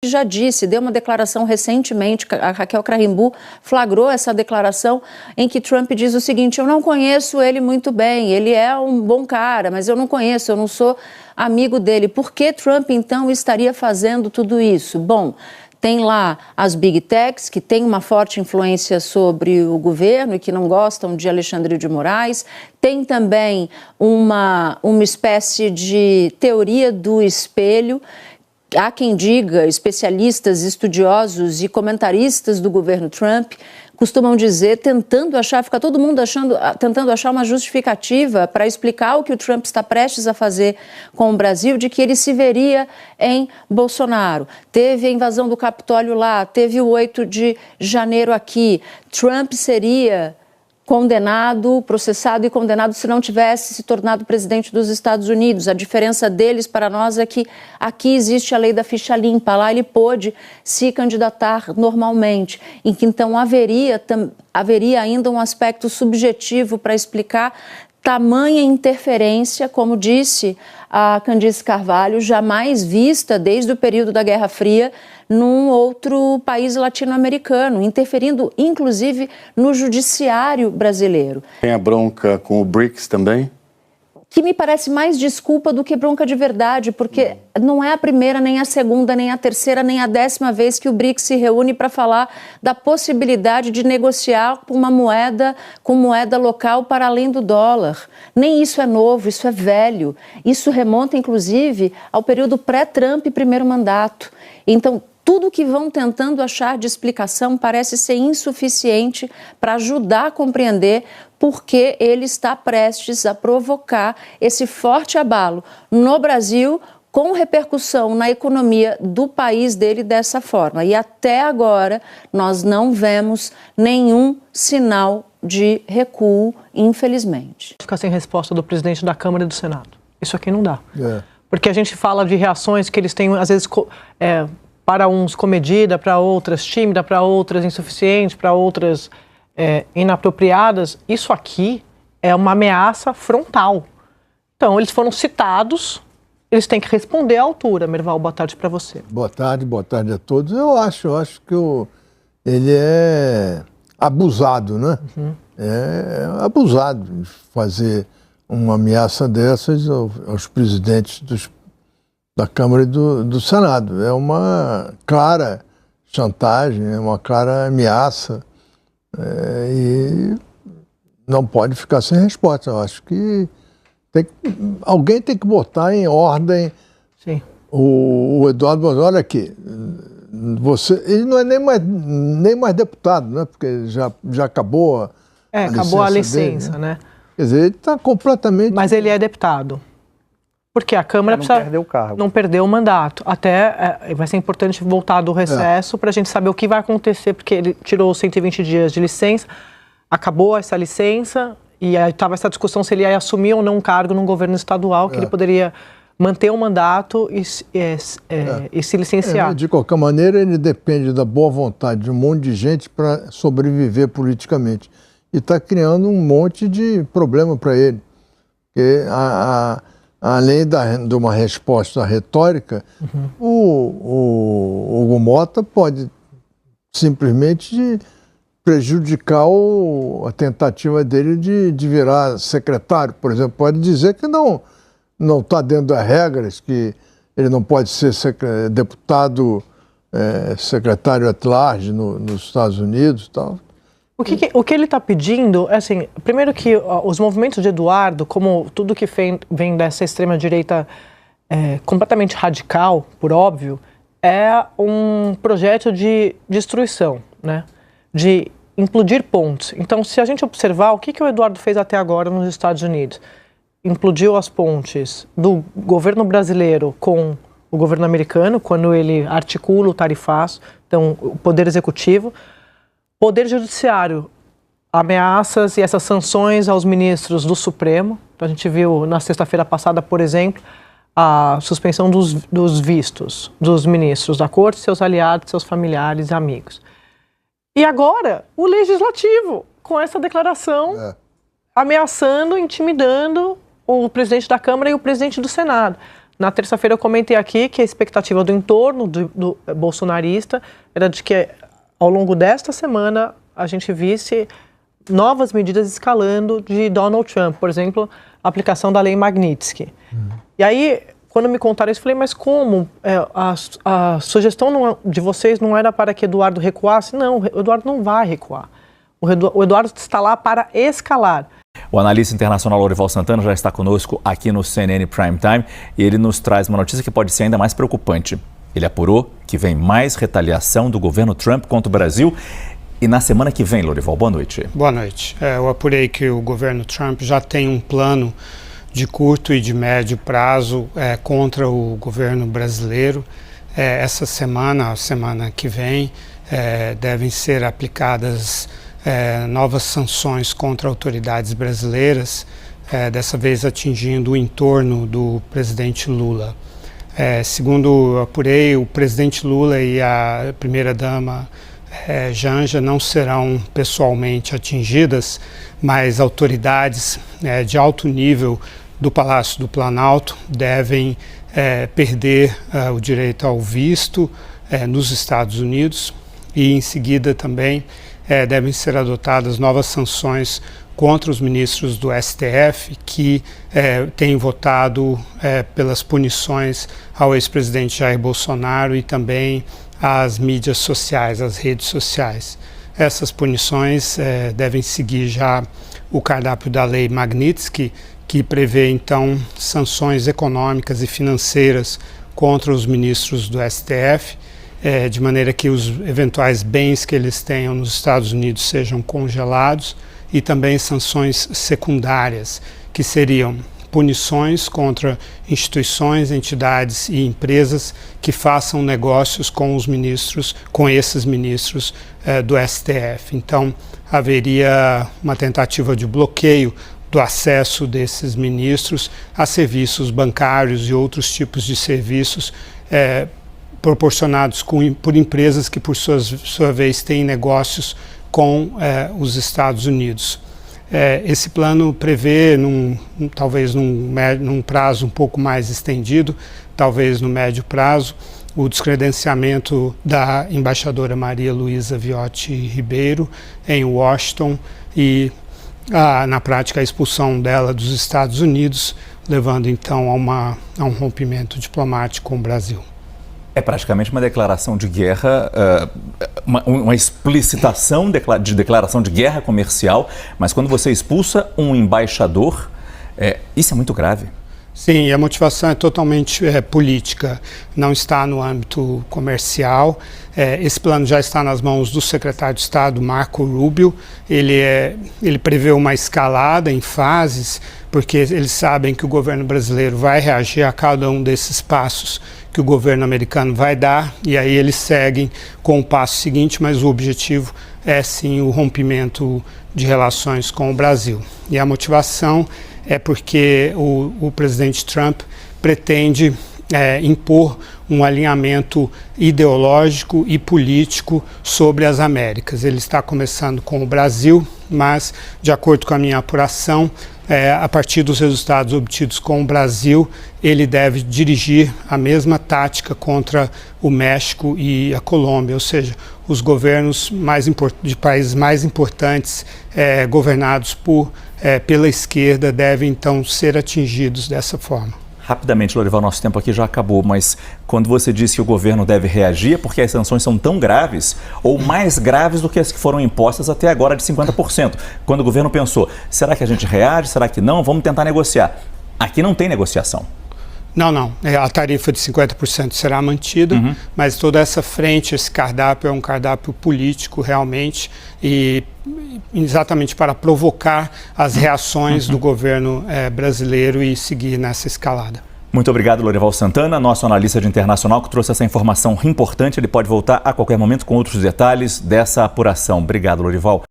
já disse, deu uma declaração recentemente, a Raquel Craimbu flagrou essa declaração em que Trump diz o seguinte: eu não conheço ele muito bem, ele é um bom cara, mas eu não conheço, eu não sou amigo dele. Por que Trump, então, estaria fazendo tudo isso? Bom, tem lá as Big Techs, que têm uma forte influência sobre o governo e que não gostam de Alexandre de Moraes. Tem também uma espécie de teoria do espelho. Há quem diga, especialistas, estudiosos e comentaristas do governo Trump costumam dizer, tentando achar, fica todo mundo tentando achar uma justificativa para explicar o que o Trump está prestes a fazer com o Brasil, de que ele se veria em Bolsonaro. Teve a invasão do Capitólio lá, teve o 8 de janeiro aqui. Trump seria condenado, processado e condenado se não tivesse se tornado presidente dos Estados Unidos. A diferença deles para nós é que aqui existe a lei da ficha limpa, lá ele pôde se candidatar normalmente, em que então haveria ainda um aspecto subjetivo para explicar tamanha interferência, como disse a Candice Carvalho, jamais vista desde o período da Guerra Fria num outro país latino-americano, interferindo inclusive no judiciário brasileiro. Tem a bronca com o BRICS também? Que me parece mais desculpa do que bronca de verdade, porque não é a primeira, nem a segunda, nem a terceira, nem a 10ª vez que o BRICS se reúne para falar da possibilidade de negociar com moeda local para além do dólar. Nem isso é novo, isso é velho. Isso remonta, inclusive, ao período pré-Trump, primeiro mandato. Então, tudo que vão tentando achar de explicação parece ser insuficiente para ajudar a compreender por que ele está prestes a provocar esse forte abalo no Brasil, com repercussão na economia do país dele dessa forma. E até agora nós não vemos nenhum sinal de recuo, infelizmente. Ficar sem resposta do presidente da Câmara e do Senado. Isso aqui não dá. Porque a gente fala de reações que eles têm, às vezes, para uns comedida, para outras tímida, para outras insuficiente, para outras inapropriadas. Isso aqui é uma ameaça frontal. Então, eles foram citados, eles têm que responder à altura. Merval, boa tarde para você. Boa tarde a todos. Eu acho que ele é abusado, né? É abusado de fazer uma ameaça dessas aos presidentes da Câmara e do Senado. É uma clara chantagem, é uma clara ameaça e não pode ficar sem resposta. Eu acho que alguém tem que botar em ordem. Sim. O Eduardo Bolsonaro, olha aqui, ele não é nem mais deputado, né? Porque já acabou acabou a licença, né? Quer dizer, ele está completamente... Mas ele é deputado. Porque a Câmara perdeu o cargo. Não perdeu o mandato. Até vai ser importante voltar do recesso para a gente saber o que vai acontecer, porque ele tirou 120 dias de licença, acabou essa licença, e aí estava essa discussão se ele ia assumir ou não um cargo num governo estadual, que ele poderia manter o mandato e se licenciar. De qualquer maneira, ele depende da boa vontade de um monte de gente para sobreviver politicamente. E está criando um monte de problema para ele. Porque além de uma resposta retórica, o Hugo Mota pode simplesmente prejudicar a tentativa dele de virar secretário. Por exemplo, pode dizer que não está dentro das regras, que ele não pode ser deputado, secretário at large nos Estados Unidos e tal. O que ele está pedindo é assim, primeiro que os movimentos de Eduardo, como tudo que vem dessa extrema-direita completamente radical, por óbvio, é um projeto de destruição, né? De implodir pontes. Então, se a gente observar o que o Eduardo fez até agora nos Estados Unidos, implodiu as pontes do governo brasileiro com o governo americano, quando ele articula o tarifaço, então o poder executivo, poder judiciário, ameaças e essas sanções aos ministros do Supremo. Então, a gente viu na sexta-feira passada, por exemplo, a suspensão dos vistos dos ministros da Corte, seus aliados, seus familiares e amigos. E agora, o Legislativo, com essa declaração, ameaçando, intimidando o presidente da Câmara e o presidente do Senado. Na terça-feira eu comentei aqui que a expectativa do entorno do bolsonarista era de que ao longo desta semana a gente visse novas medidas escalando de Donald Trump, por exemplo, a aplicação da lei Magnitsky. E aí, quando me contaram isso, eu falei, mas como? A sugestão de vocês não era para que Eduardo recuasse? Não, o Eduardo não vai recuar. O Eduardo está lá para escalar. O analista internacional Lorival Santana já está conosco aqui no CNN Prime Time e ele nos traz uma notícia que pode ser ainda mais preocupante. Ele apurou que vem mais retaliação do governo Trump contra o Brasil. E na semana que vem, Lorival, boa noite. Boa noite. Eu apurei que o governo Trump já tem um plano de curto e de médio prazo contra o governo brasileiro. Essa semana, a semana que vem, devem ser aplicadas novas sanções contra autoridades brasileiras, dessa vez atingindo o entorno do presidente Lula. Segundo eu apurei, o presidente Lula e a primeira-dama Janja não serão pessoalmente atingidas, mas autoridades de alto nível do Palácio do Planalto devem perder o direito ao visto nos Estados Unidos e em seguida também devem ser adotadas novas sanções contra os ministros do STF que têm votado pelas punições ao ex-presidente Jair Bolsonaro e também às mídias sociais, às redes sociais. Essas punições devem seguir já o cardápio da lei Magnitsky, que prevê então sanções econômicas e financeiras contra os ministros do STF, de maneira que os eventuais bens que eles tenham nos Estados Unidos sejam congelados, e também sanções secundárias, que seriam punições contra instituições, entidades e empresas que façam negócios com os ministros, com esses ministros do STF. Então, haveria uma tentativa de bloqueio do acesso desses ministros a serviços bancários e outros tipos de serviços proporcionados por empresas que, por sua vez, têm negócios com os Estados Unidos. Esse plano prevê, talvez num prazo um pouco mais estendido, talvez no médio prazo, o descredenciamento da embaixadora Maria Luísa Viotti Ribeiro em Washington e, na prática, a expulsão dela dos Estados Unidos, levando então a um rompimento diplomático com o Brasil. É praticamente uma declaração de guerra, uma explicitação de declaração de guerra comercial, mas quando você expulsa um embaixador, isso é muito grave. Sim, e a motivação é totalmente política, não está no âmbito comercial. Esse plano já está nas mãos do secretário de Estado, Marco Rubio. Ele prevê uma escalada em fases, porque eles sabem que o governo brasileiro vai reagir a cada um desses passos que o governo americano vai dar, e aí eles seguem com o passo seguinte, mas o objetivo é sim o rompimento de relações com o Brasil. E a motivação é porque o presidente Trump pretende impor um alinhamento ideológico e político sobre as Américas. Ele está começando com o Brasil, mas, de acordo com a minha apuração, a partir dos resultados obtidos com o Brasil, ele deve dirigir a mesma tática contra o México e a Colômbia, ou seja, os governos de países mais importantes, governados pela esquerda, devem então ser atingidos dessa forma. Rapidamente, Lorival, nosso tempo aqui já acabou, mas quando você disse que o governo deve reagir, é porque as sanções são tão graves ou mais graves do que as que foram impostas até agora de 50%. Quando o governo pensou, será que a gente reage, será que não? Vamos tentar negociar. Aqui não tem negociação. Não. A tarifa de 50% será mantida, mas toda essa frente, esse cardápio é um cardápio político realmente e exatamente para provocar as reações do governo brasileiro e seguir nessa escalada. Muito obrigado, Lorival Santana, nosso analista de internacional que trouxe essa informação importante. Ele pode voltar a qualquer momento com outros detalhes dessa apuração. Obrigado, Lorival.